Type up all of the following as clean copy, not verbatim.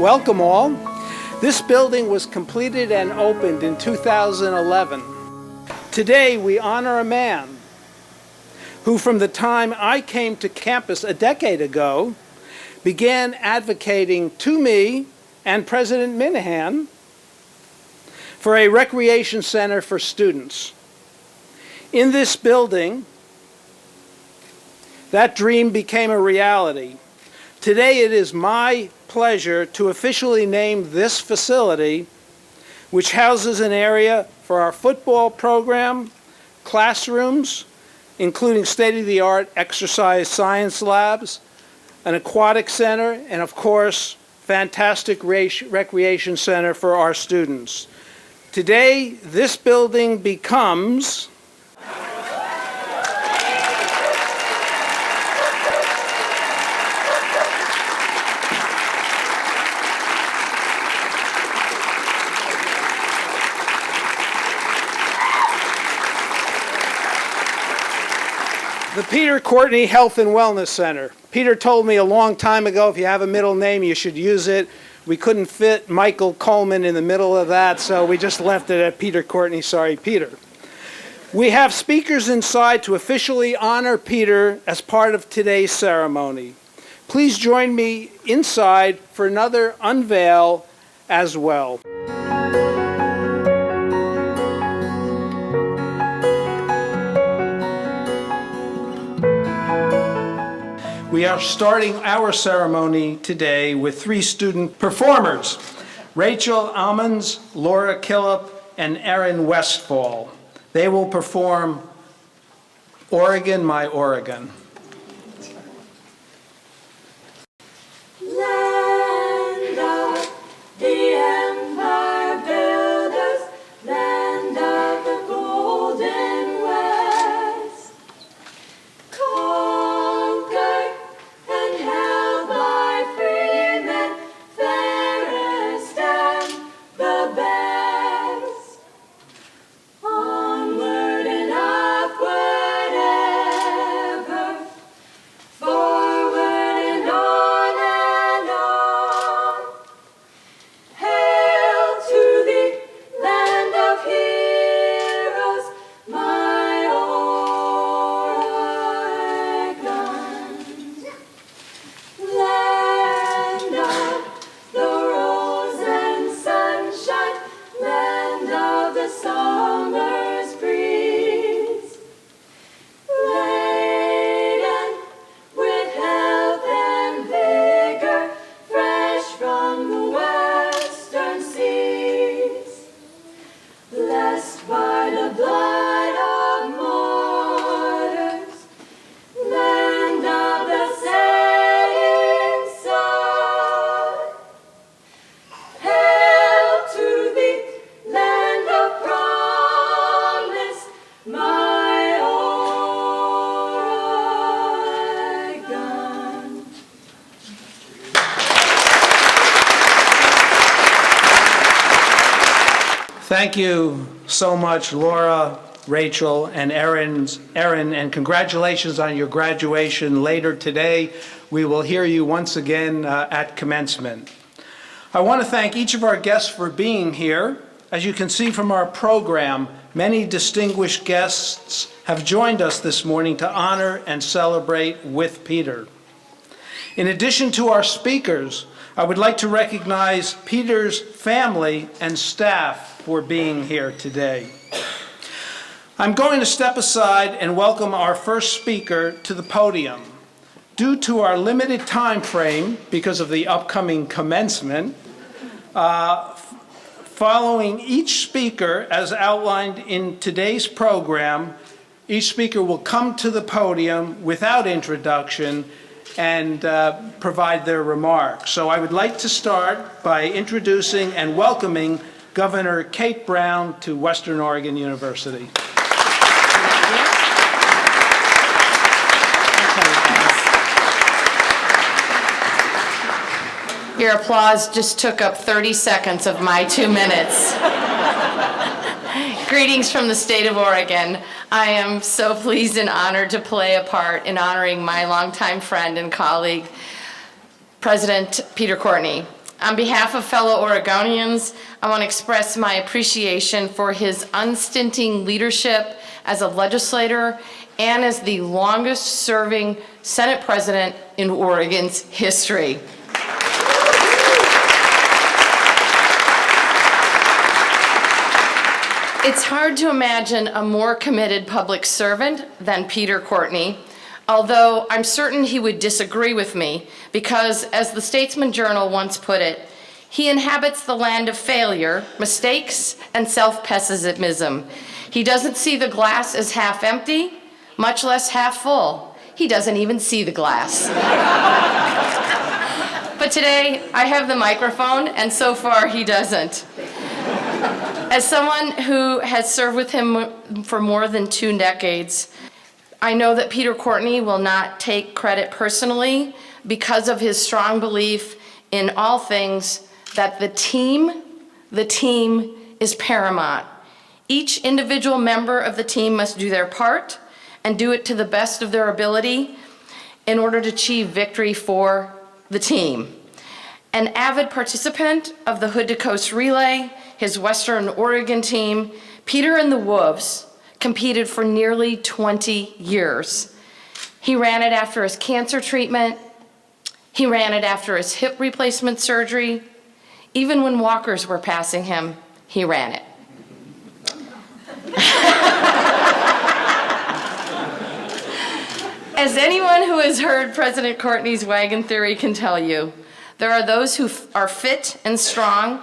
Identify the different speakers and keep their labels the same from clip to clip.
Speaker 1: Welcome all. This building was completed and opened in 2011. Today we honor a man who, from the time I came to campus a decade ago, began advocating to me and President Minahan for a recreation center for students. In this building, that dream became a reality. Today it is my pleasure to officially name this facility, which houses an area for our football program, classrooms, including state-of-the-art exercise science labs, an aquatic center, and of course, fantastic recreation center for our students. Today, this building becomes the Peter Courtney Health and Wellness Center. Peter told me a long time ago, if you have a middle name, you should use it. We couldn't fit Michael Coleman in the middle of that, so we just left it at Peter Courtney. Sorry, Peter. We have speakers inside to officially honor Peter as part of today's ceremony. Please join me inside for another unveil as well. We are starting our ceremony today with three student performers, Rachel Almonds, Laura Killip, and Erin Westfall. They will perform Oregon, My Oregon.
Speaker 2: Land of the empire builders, land of the golden west, conquered and held by freemen, fairest and the best. Onward and upward ever, forward and on and on. Hail to thee, land of heroes, my Oregon. Land of the rose and sunshine, land of the summer's breeze, laden with health and vigor, fresh from the western seas, blessed by the blood of martyrs, land of the setting sun. Hail to thee, land of promise, my Oregon.
Speaker 1: Thank you so much, Laura, Rachel, and Erin, and congratulations on your graduation later today. We will hear you once again at commencement. I want to thank each of our guests for being here. As you can see from our program, many distinguished guests have joined us this morning to honor and celebrate with Peter. In addition to our speakers, I would like to recognize Peter's family and staff for being here today. I'm going to step aside and welcome our first speaker to the podium. Due to our limited time frame, because of the upcoming commencement, following each speaker as outlined in today's program, each speaker will come to the podium without introduction and provide their remarks. So I would like to start by introducing and welcoming Governor Kate Brown to Western Oregon University.
Speaker 3: Your applause just took up 30 seconds of my 2 minutes. Greetings from the state of Oregon. I am so pleased and honored to play a part in honoring my longtime friend and colleague, President Peter Courtney. On behalf of fellow Oregonians, I want to express my appreciation for his unstinting leadership as a legislator and as the longest-serving Senate president in Oregon's history. It's hard to imagine a more committed public servant than Peter Courtney, although I'm certain he would disagree with me because, as the Statesman Journal once put it, he inhabits the land of failure, mistakes, and self-pessimism. He doesn't see the glass as half empty, much less half full. He doesn't even see the glass. But today, I have the microphone, and so far, he doesn't. As someone who has served with him for more than 2 decades, I know that Peter Courtney will not take credit personally because of his strong belief in all things that the team is paramount. Each individual member of the team must do their part and do it to the best of their ability in order to achieve victory for the team. An avid participant of the Hood to Coast Relay, his Western Oregon team, Peter and the Wolves competed for nearly 20 years. He ran it after his cancer treatment. He ran it after his hip replacement surgery. Even when walkers were passing him, he ran it. As anyone who has heard President Courtney's wagon theory can tell you, there are those who are fit and strong,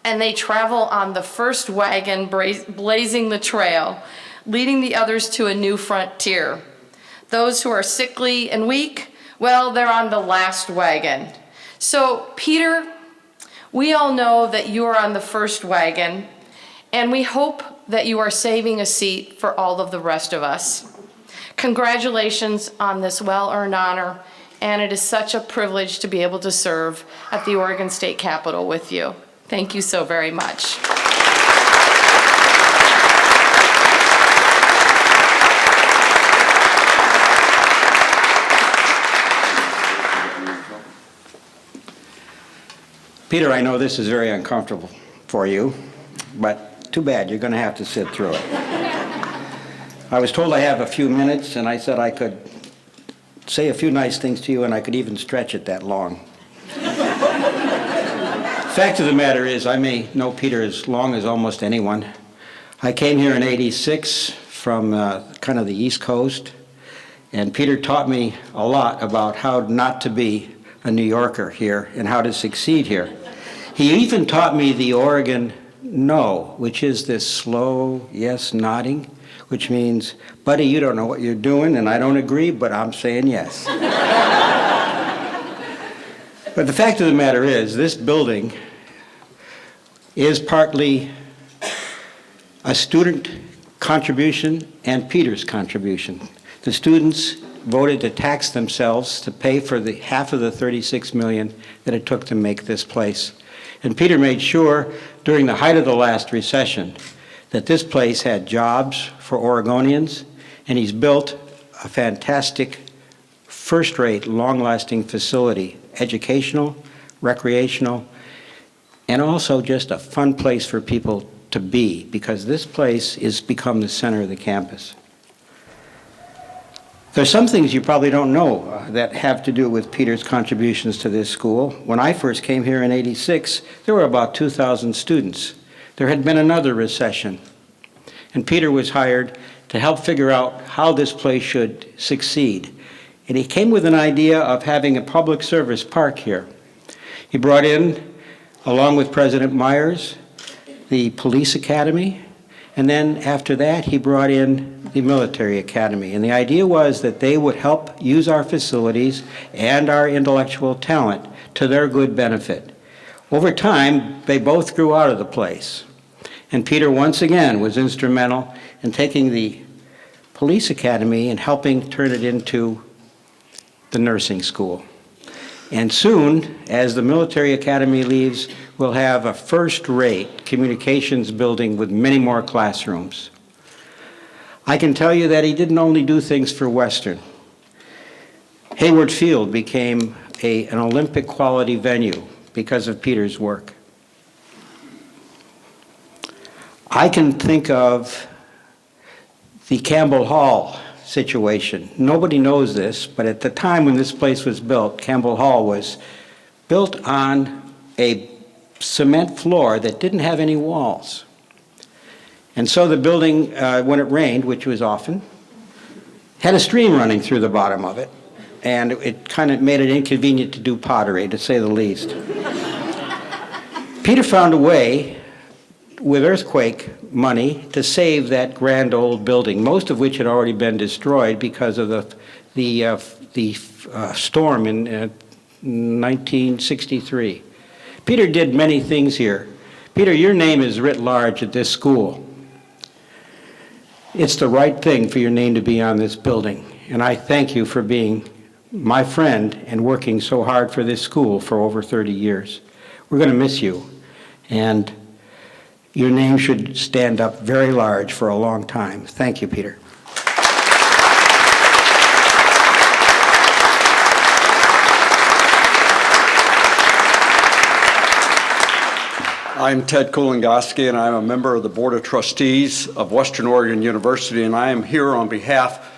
Speaker 3: and they travel on the first wagon blazing the trail, leading the others to a new frontier. Those who are sickly and weak, well, they're on the last wagon. So, Peter, we all know that you are on the first wagon, and we hope that you are saving a seat for all of the rest of us. Congratulations on this well-earned honor, and it is such a privilege to be able to serve at the Oregon State Capitol with you. Thank you so very much.
Speaker 4: Peter, I know this is very uncomfortable for you, but too bad, you're going to have to sit through it. I was told I have a few minutes, and I said I could say a few nice things to you, and I could even stretch it that long. Fact of the matter is, I may know Peter as long as almost anyone. I came here in '86 from kind of the East Coast, and Peter taught me a lot about how not to be a New Yorker here and how to succeed here. He even taught me the Oregon no, which is this slow yes nodding, which means, buddy, you don't know what you're doing, and I don't agree, but I'm saying yes. But the fact of the matter is, this building is partly a student contribution and Peter's contribution. The students voted to tax themselves to pay for the half of the $36 million that it took to make this place. And Peter made sure during the height of the last recession that this place had jobs for Oregonians, and he's built a fantastic, first-rate, long-lasting facility, educational, recreational, and also just a fun place for people to be, because this place has become the center of the campus. There's some things you probably don't know that have to do with Peter's contributions to this school. When I first came here in '86, there were about 2,000 students. There had been another recession, and Peter was hired to help figure out how this place should succeed. And he came with an idea of having a public service park here. He brought in, along with President Myers, the police academy, and then after that he brought in the military academy. And the idea was that they would help use our facilities and our intellectual talent to their good benefit. Over time, they both grew out of the place. And Peter, once again, was instrumental in taking the police academy and helping turn it into the nursing school. And soon, as the military academy leaves, we'll have a first-rate communications building with many more classrooms. I can tell you that he didn't only do things for Western. Hayward Field became an Olympic quality venue because of Peter's work. I can think of the Campbell Hall situation. Nobody knows this, but at the time when this place was built, Campbell Hall was built on a cement floor that didn't have any walls. And so the building, when it rained, which was often, had a stream running through the bottom of it, and it kind of made it inconvenient to do pottery, to say the least. Peter found a way, with earthquake money, to save that grand old building, most of which had already been destroyed because of the storm in 1963. Peter did many things here. Peter, your name is writ large at this school. It's the right thing for your name to be on this building, and I thank you for being my friend and working so hard for this school for over 30 years. We're going to miss you, and your name should stand up very large for a long time. Thank you, Peter.
Speaker 5: I'm Ted Kulingoski, and I'm a member of the Board of Trustees of Western Oregon University, and I am here on behalf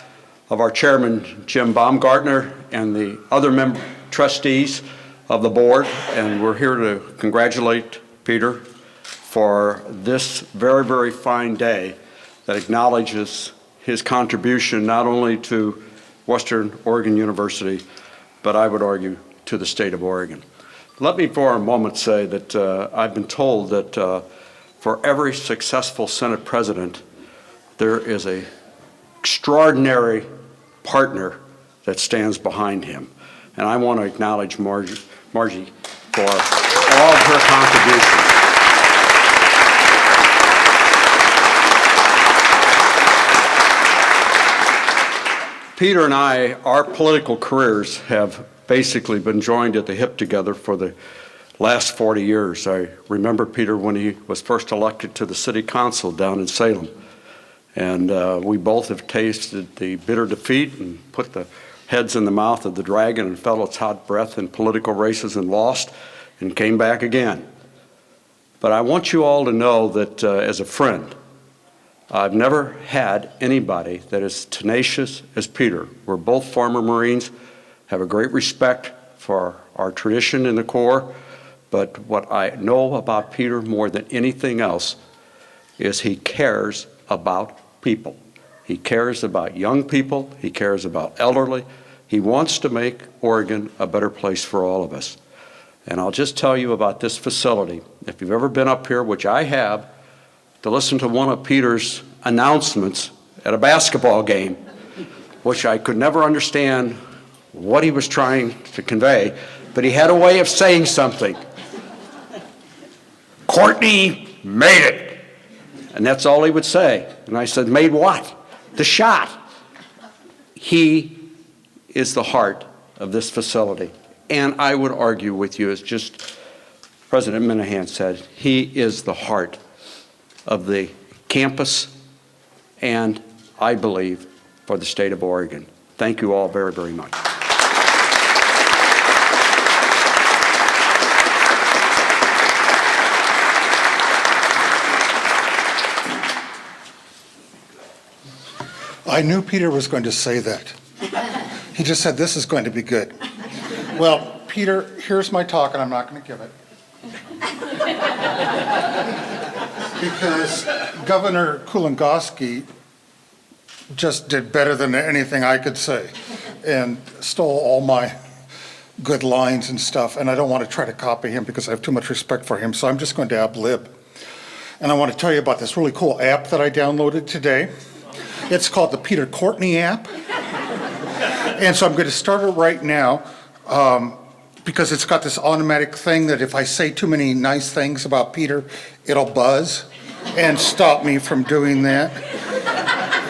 Speaker 5: of our chairman, Jim Baumgartner, and the other trustees of the board, and we're here to congratulate Peter for this very, very fine day that acknowledges his contribution not only to Western Oregon University, but I would argue to the state of Oregon. Let me for a moment say that I've been told that for every successful Senate president, there is an extraordinary partner that stands behind him. And I want to acknowledge Margie for all of her contributions. Peter and I, our political careers have basically been joined at the hip together for the last 40 years. I remember Peter when he was first elected to the city council down in Salem. And we both have tasted the bitter defeat and put the heads in the mouth of the dragon and felt its hot breath in political races and lost and came back again. But I want you all to know that as a friend, I've never had anybody that is tenacious as Peter. We're both former Marines, have a great respect for our tradition in the Corps, but what I know about Peter more than anything else is he cares about people. He cares about young people, he cares about elderly. He wants to make Oregon a better place for all of us. And I'll just tell you about this facility. If you've ever been up here, which I have, to listen to one of Peter's announcements at a basketball game, which I could never understand what he was trying to convey, but he had a way of saying something. Courtney made it. And that's all he would say. And I said, made what? The shot. He is the heart of this facility. And I would argue with you, as just President Minahan said, he is the heart of the campus and, I believe, for the state of Oregon. Thank you all very, very much.
Speaker 6: I knew Peter was going to say that. He just said, this is going to be good. Well, Peter, here's my talk, and I'm not going to give it. Because Governor Kulingoski just did better than anything I could say and stole all my good lines and stuff, and I don't want to try to copy him because I have too much respect for him, so I'm just going to ad-lib. And I want to tell you about this really cool app that I downloaded today. It's called the Peter Courtney app. And so I'm going to start it right now because it's got this automatic thing that if I say too many nice things about Peter, it'll buzz and stop me from doing that.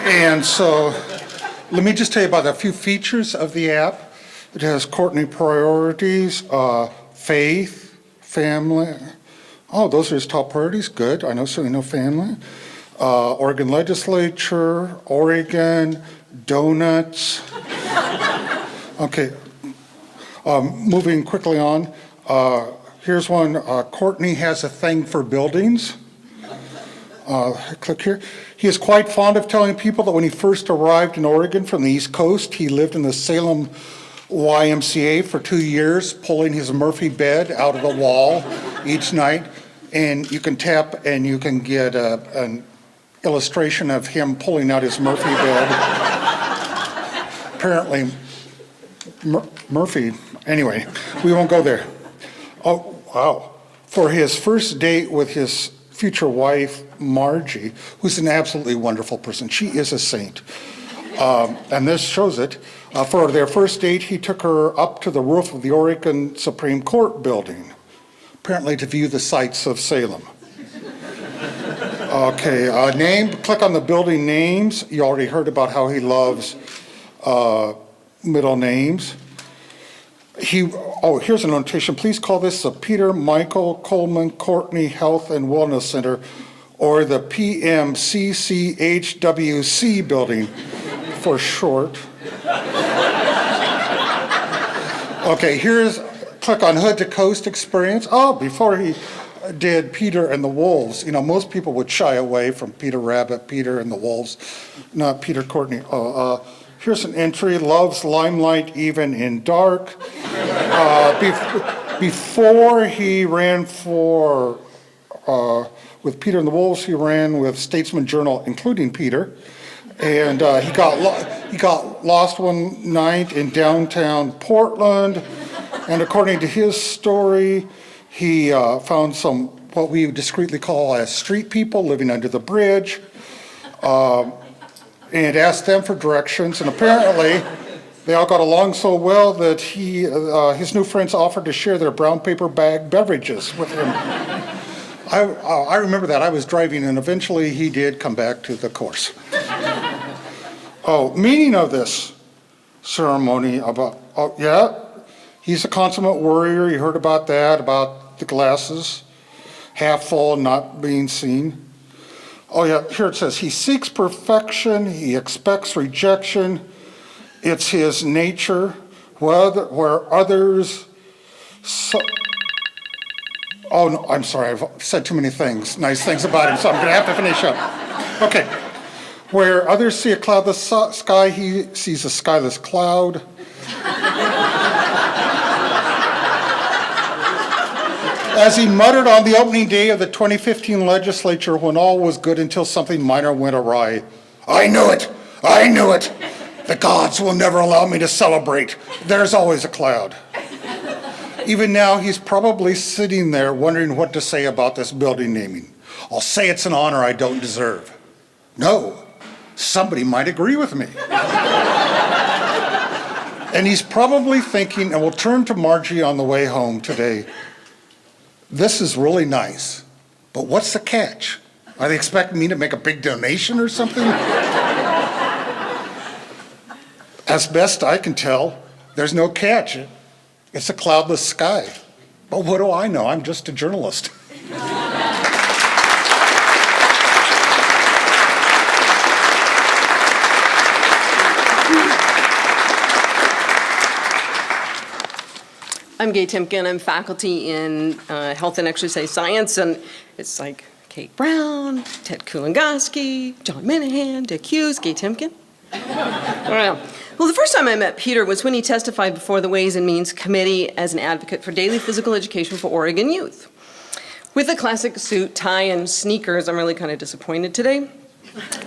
Speaker 6: And so let me just tell you about a few features of the app. It has Courtney priorities, faith, family. Oh, those are his top priorities. Good. I know, so you know family. Oregon legislature, Oregon, donuts. Okay. Moving quickly on. Here's one. Courtney has a thing for buildings. Click here. He is quite fond of telling people that when he first arrived in Oregon from the East Coast, he lived in the Salem YMCA for 2 years, pulling his Murphy bed out of the wall each night. And you can tap and you can get an illustration of him pulling out his Murphy bed. Apparently, Murphy, anyway, we won't go there. Oh, wow. For his first date with his future wife, Margie, who's an absolutely wonderful person. She is a saint. And this shows it. For their first date, he took her up to the roof of the Oregon Supreme Court building, apparently to view the sights of Salem. Okay, name, click on the building names. You already heard about how he loves middle names. Here's a notation. Please call this the Peter Michael Coleman Courtney Health and Wellness Center, or the PMCCHWC building for short. Okay, click on Hood to Coast experience. Oh, before he did Peter and the Wolves, most people would shy away from Peter Rabbit, Peter and the Wolves, not Peter Courtney. Here's an entry, loves limelight even in dark. Before he ran with Peter and the Wolves, he ran with Statesman Journal, including Peter. And he got lost one night in downtown Portland. And according to his story, he found some, what we discreetly call as street people living under the bridge. And asked them for directions, and apparently they all got along so well that his new friends offered to share their brown paper bag beverages with him. I remember that. I was driving, and eventually he did come back to the course. Meaning of this ceremony he's a consummate warrior. You heard about that, about the glasses, half full and not being seen. Here it says, he seeks perfection, he expects rejection, it's his nature, where others... no, I'm sorry, I've said too many nice things about him, so I'm gonna have to finish up. Okay, where others see a cloudless sky, he sees a skyless cloud. As he muttered on the opening day of the 2015 legislature when all was good until something minor went awry, I knew it, the gods will never allow me to celebrate, there's always a cloud. Even now he's probably sitting there wondering what to say about this building naming. I'll say it's an honor I don't deserve. No, somebody might agree with me. And he's probably thinking, and we'll turn to Margie on the way home today, this is really nice, but what's the catch? Are they expecting me to make a big donation or something? As best I can tell, there's no catch. It's a cloudless sky. But what do I know? I'm just a journalist.
Speaker 7: I'm Gay Timken. I'm faculty in health and exercise science, and it's like Kate Brown, Ted Kulangoski, John Minahan, Dick Hughes, Gay Timken. Well, the first time I met Peter was when he testified before the Ways and Means Committee as an advocate for daily physical education for Oregon youth. With a classic suit, tie, and sneakers, I'm really kind of disappointed today.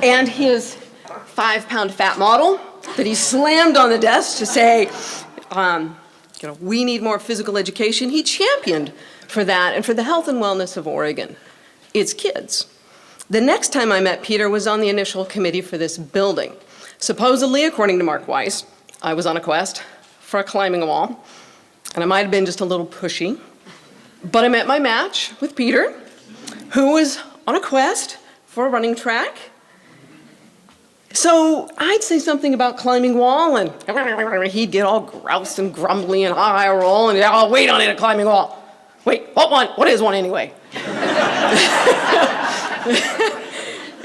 Speaker 7: And his 5-pound fat model that he slammed on the desk to say, we need more physical education. He championed for that and for the health and wellness of Oregon, its kids. The next time I met Peter was on the initial committee for this building. Supposedly, according to Mark Weiss, I was on a quest for climbing a wall, and I might have been just a little pushy, but I met my match with Peter, who was on a quest for a running track. So I'd say something about climbing wall, and he'd get all groused and grumbly and eye roll, and I'll wait on it, a climbing wall. Wait, what one? What is one anyway?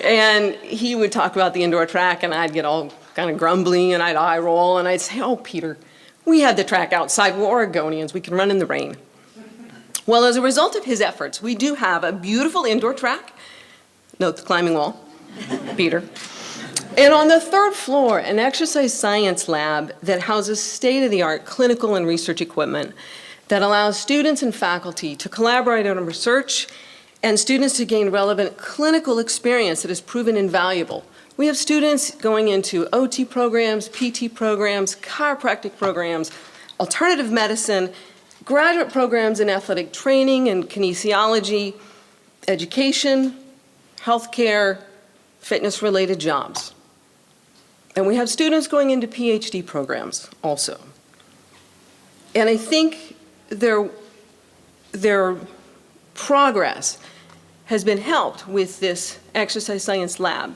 Speaker 7: And he would talk about the indoor track, and I'd get all kind of grumbly, and I'd eye roll, and I'd say, oh, Peter, we had the track outside. We're Oregonians. We can run in the rain. Well, as a result of his efforts, we do have a beautiful indoor track, note the climbing wall, Peter, and on the 3rd floor, an exercise science lab that houses state-of-the-art clinical and research equipment that allows students and faculty to collaborate on research and students to gain relevant clinical experience that has proven invaluable. We have students going into OT programs, PT programs, chiropractic programs, alternative medicine, graduate programs in athletic training and kinesiology, education, healthcare, fitness-related jobs. And we have students going into PhD programs also. And I think their progress has been helped with this exercise science lab.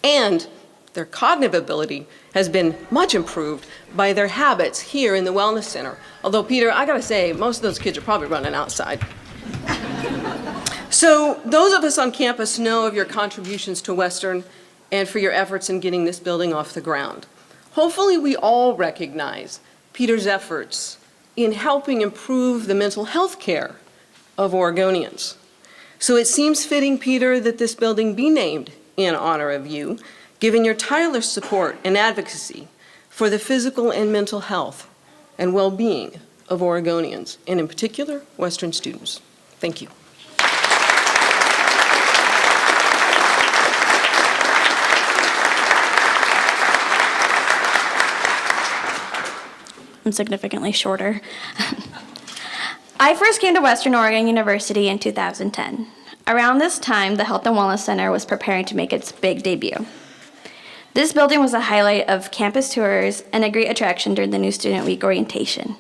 Speaker 7: And their cognitive ability has been much improved by their habits here in the Wellness Center. Although, Peter, I gotta say, most of those kids are probably running outside. So those of us on campus know of your contributions to Western and for your efforts in getting this building off the ground. Hopefully we all recognize Peter's efforts in helping improve the mental health care of Oregonians. So it seems fitting, Peter, that this building be named in honor of you, given your tireless support and advocacy for the physical and mental health and well-being of Oregonians, and in particular, Western students. Thank you.
Speaker 8: I'm significantly shorter. I first came to Western Oregon University in 2010. Around this time, the Health and Wellness Center was preparing to make its big debut. This building was a highlight of campus tours and a great attraction during the New Student Week orientation.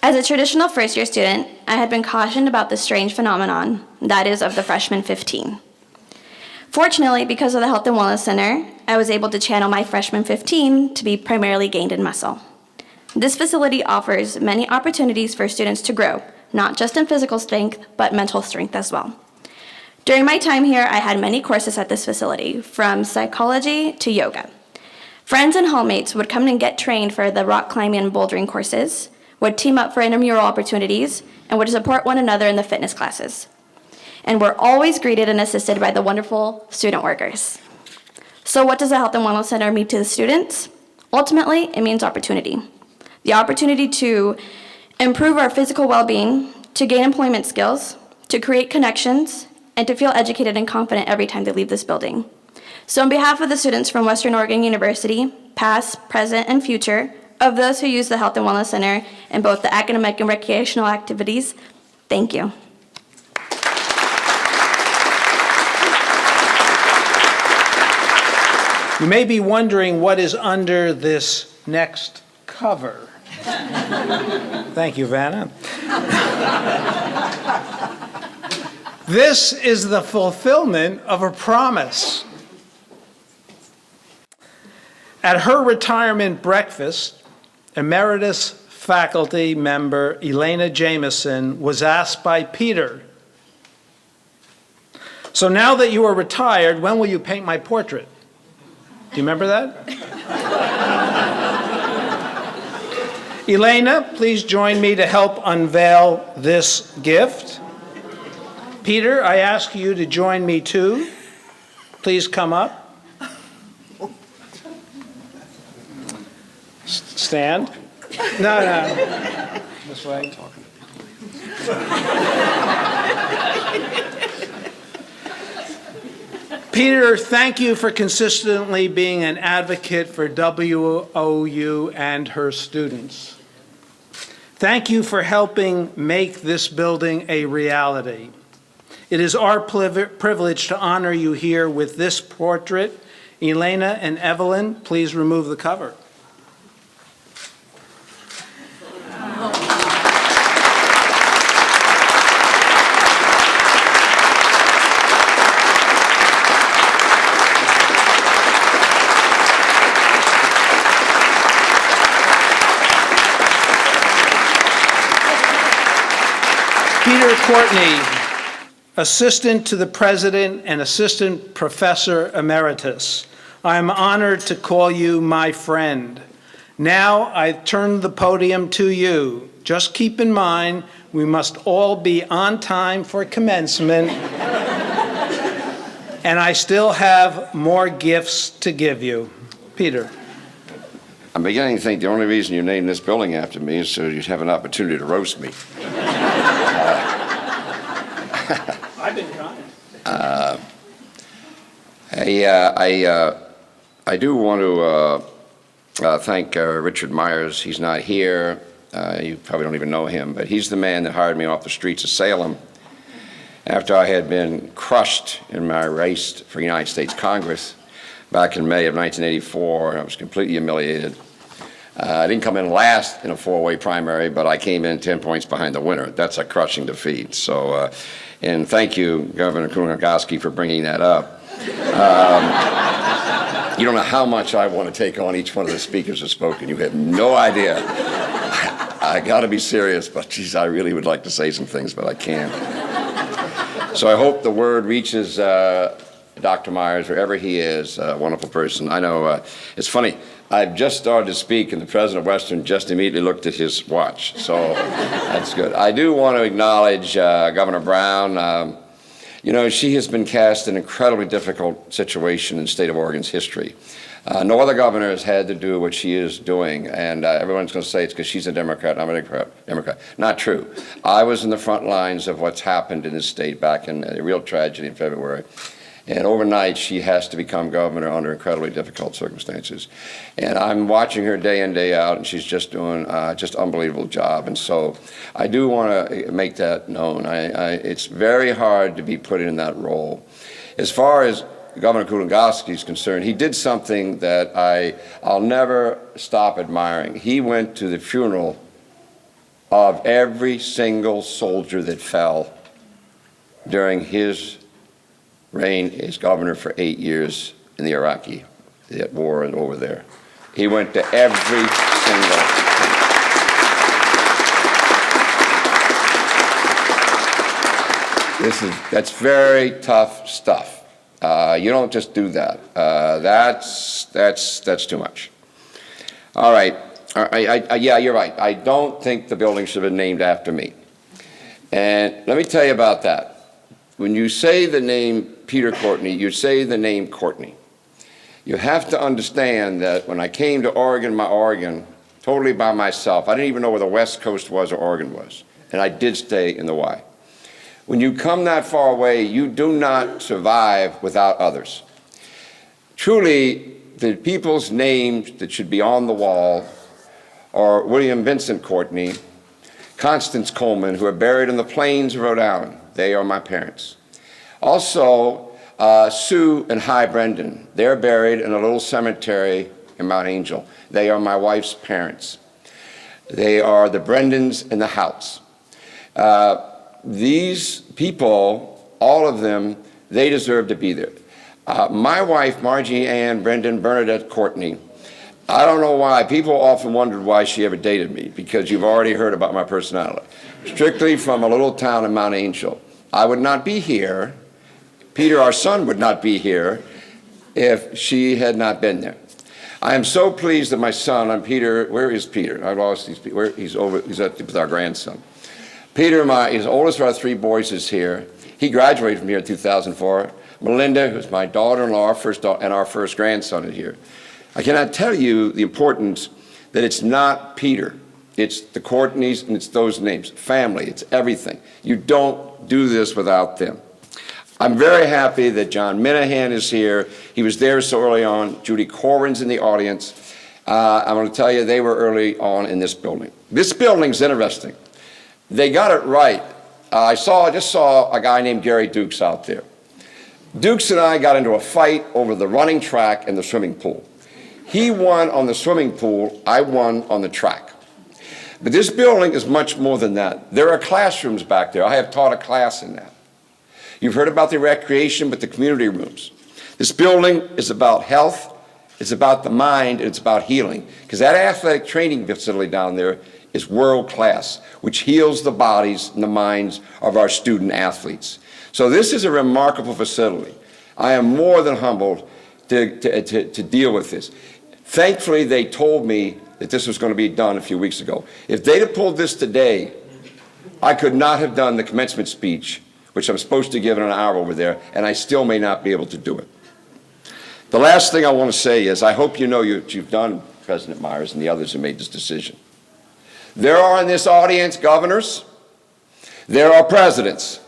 Speaker 8: As a traditional first-year student, I had been cautioned about the strange phenomenon, that is, of the freshman 15. Fortunately, because of the Health and Wellness Center, I was able to channel my freshman 15 to be primarily gained in muscle. This facility offers many opportunities for students to grow, not just in physical strength, but mental strength as well. During my time here, I had many courses at this facility, from psychology to yoga. Friends and hallmates would come and get trained for the rock climbing and bouldering courses, would team up for intramural opportunities, and would support one another in the fitness classes. And were always greeted and assisted by the wonderful student workers. So what does the Health and Wellness Center mean to the students? Ultimately, it means opportunity. The opportunity to improve our physical well-being, to gain employment skills, to create connections, and to feel educated and confident every time they leave this building. So on behalf of the students from Western Oregon University, past, present, and future, of those who use the Health and Wellness Center in both the academic and recreational activities, thank you.
Speaker 1: You may be wondering what is under this next cover. Thank you, Vanna. This is the fulfillment of a promise. At her retirement breakfast, emeritus faculty member Elena Jameson was asked by Peter, "So now that you are retired, when will you paint my portrait?" Do you remember that? Elena, please join me to help unveil this gift. Peter, I ask you to join me too. Please come up. Stand. No. This way. Peter, thank you for consistently being an advocate for WOU and her students. Thank you for helping make this building a reality. It is our privilege to honor you here with this portrait. Elena and Evelyn, please remove the cover. Peter Courtney, Assistant to the President and Assistant Professor Emeritus, I am honored to call you my friend. Now I turn the podium to you. Just keep in mind, we must all be on time for commencement. And I still have more gifts to give you. Peter.
Speaker 9: I'm beginning to think the only reason you named this building after me is so you'd have an opportunity to roast me.
Speaker 1: I've been trying.
Speaker 9: I do want to thank Richard Myers. He's not here. You probably don't even know him, but he's the man that hired me off the streets of Salem after I had been crushed in my race for United States Congress back in May of 1984. I was completely humiliated. I didn't come in last in a four-way primary, but I came in 10 points behind the winner. That's a crushing defeat. So, and thank you, Governor Kulingoski, for bringing that up. You don't know how much I want to take on each one of the speakers who've spoken. You have no idea. I got to be serious, but geez, I really would like to say some things, but I can't. So I hope the word reaches Dr. Myers, wherever he is, a wonderful person. I know, it's funny, I've just started to speak, and the president of Western just immediately looked at his watch, so that's good. I do want to acknowledge Governor Brown. You know, she has been cast in an incredibly difficult situation in the state of Oregon's history. No other governor has had to do what she is doing, and everyone's going to say it's because she's a Democrat and I'm a Democrat. Not true. I was in the front lines of what's happened in this state back in a real tragedy in February. And overnight, she has to become governor under incredibly difficult circumstances. And I'm watching her day in, day out, and she's just doing just unbelievable job. And so I do want to make that known. It's very hard to be put in that role. As far as Governor Kulingoski is concerned, he did something that I'll never stop admiring. He went to the funeral of every single soldier that fell during his reign as governor for 8 years in the Iraqi war and over there. He went to every single. That's very tough stuff. You don't just do that. That's too much. All right. Yeah, you're right. I don't think the building should have been named after me. And let me tell you about that. When you say the name Peter Courtney, you say the name Courtney. You have to understand that when I came to Oregon, totally by myself, I didn't even know where the West Coast was or Oregon was. And I did stay in the Y. When you come that far away, you do not survive without others. Truly, the people's names that should be on the wall are William Vincent Courtney, Constance Coleman, who are buried in the plains of Rhode Island. They are my parents. Also, Sue and Hy Brendan. They're buried in a little cemetery in Mount Angel. They are my wife's parents. They are the Brendans in the house. These people, all of them, they deserve to be there. My wife, Margie Ann Brendan Bernadette Courtney, I don't know why. People often wondered why she ever dated me, because you've already heard about my personality. Strictly from a little town in Mount Angel. I would not be here, Peter, our son, would not be here if she had not been there. I am so pleased that my son, Peter, where is Peter? I've lost these people. He's with our grandson. Peter, his oldest of our three boys, is here. He graduated from here in 2004. Melinda, who's my daughter-in-law, and our first grandson is here. I cannot tell you the importance that it's not Peter. It's the Courtneys, and it's those names. Family, it's everything. You don't do this without them. I'm very happy that John Minahan is here. He was there so early on. Judy Corwin's in the audience. I'm going to tell you, they were early on in this building. This building's interesting. They got it right. I just saw a guy named Gary Dukes out there. Dukes and I got into a fight over the running track and the swimming pool. He won on the swimming pool. I won on the track. But this building is much more than that. There are classrooms back there. I have taught a class in that. You've heard about the recreation, but the community rooms. This building is about health, it's about the mind, and it's about healing. Because that athletic training facility down there is world class, which heals the bodies and the minds of our student athletes. So this is a remarkable facility. I am more than humbled to deal with this. Thankfully, they told me that this was going to be done a few weeks ago. If they'd have pulled this today, I could not have done the commencement speech, which I'm supposed to give in an hour over there, and I still may not be able to do it. The last thing I want to say is I hope you know what you've done, President Myers and the others who made this decision. There are in this audience governors, there are presidents,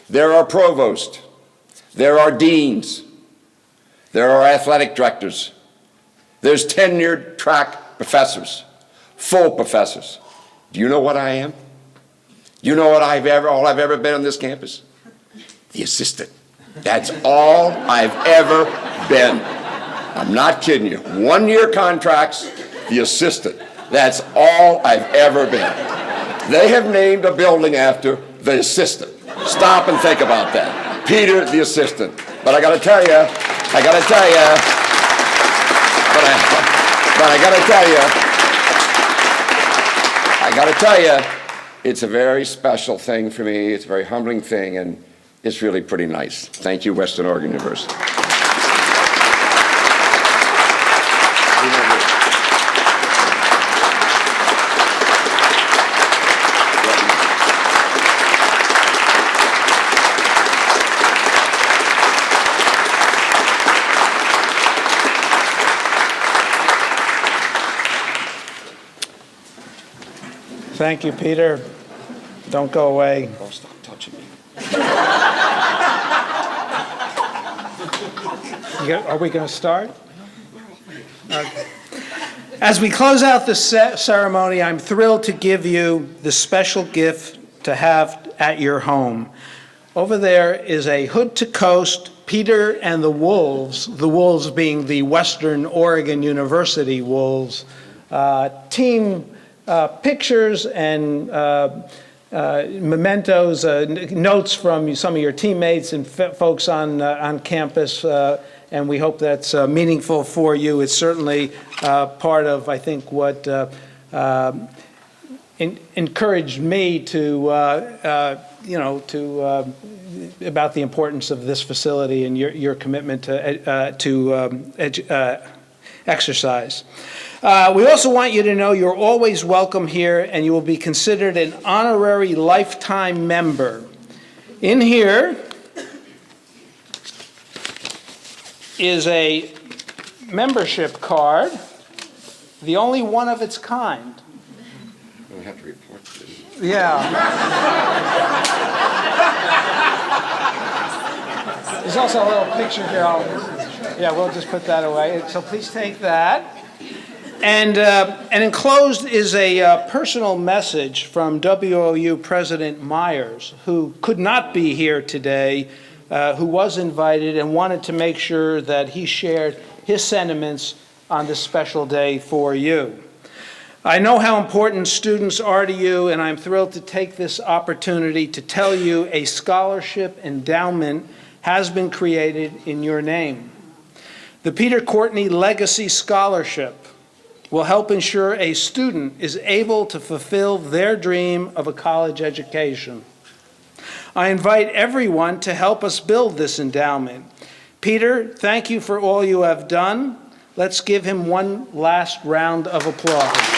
Speaker 9: there are provosts, there are deans, there are athletic directors, there's tenured track professors, full professors. Do you know what I am? Do you know what all I've ever been on this campus? The assistant. That's all I've ever been. I'm not kidding you. 1-year contracts, the assistant. That's all I've ever been. They have named a building after the assistant. Stop and think about that. Peter, the assistant. But I got to tell you, it's a very special thing for me. It's a very humbling thing, and it's really pretty nice. Thank you, Western Oregon University.
Speaker 1: Thank you, Peter. Don't go away.
Speaker 9: Oh, stop touching me.
Speaker 1: Are we going to start? Okay. As we close out the ceremony, I'm thrilled to give you the special gift to have at your home. Over there is a Hood to Coast Peter and the Wolves being the Western Oregon University Wolves, team pictures and mementos, notes from some of your teammates and folks on campus, and we hope that's meaningful for you. It's certainly part of, I think, what encouraged me to, about the importance of this facility and your commitment to exercise. We also want you to know you're always welcome here, and you will be considered an honorary lifetime member. In here is a membership card, the only one of its kind.
Speaker 9: I have to report this.
Speaker 1: Yeah. There's also a little picture here. We'll just put that away. So please take that. And enclosed is a personal message from WOU President Myers, who could not be here today, who was invited and wanted to make sure that he shared his sentiments on this special day for you. I know how important students are to you, and I'm thrilled to take this opportunity to tell you a scholarship endowment has been created in your name. The Peter Courtney Legacy Scholarship will help ensure a student is able to fulfill their dream of a college education. I invite everyone to help us build this endowment. Peter, thank you for all you have done. Let's give him one last round of applause.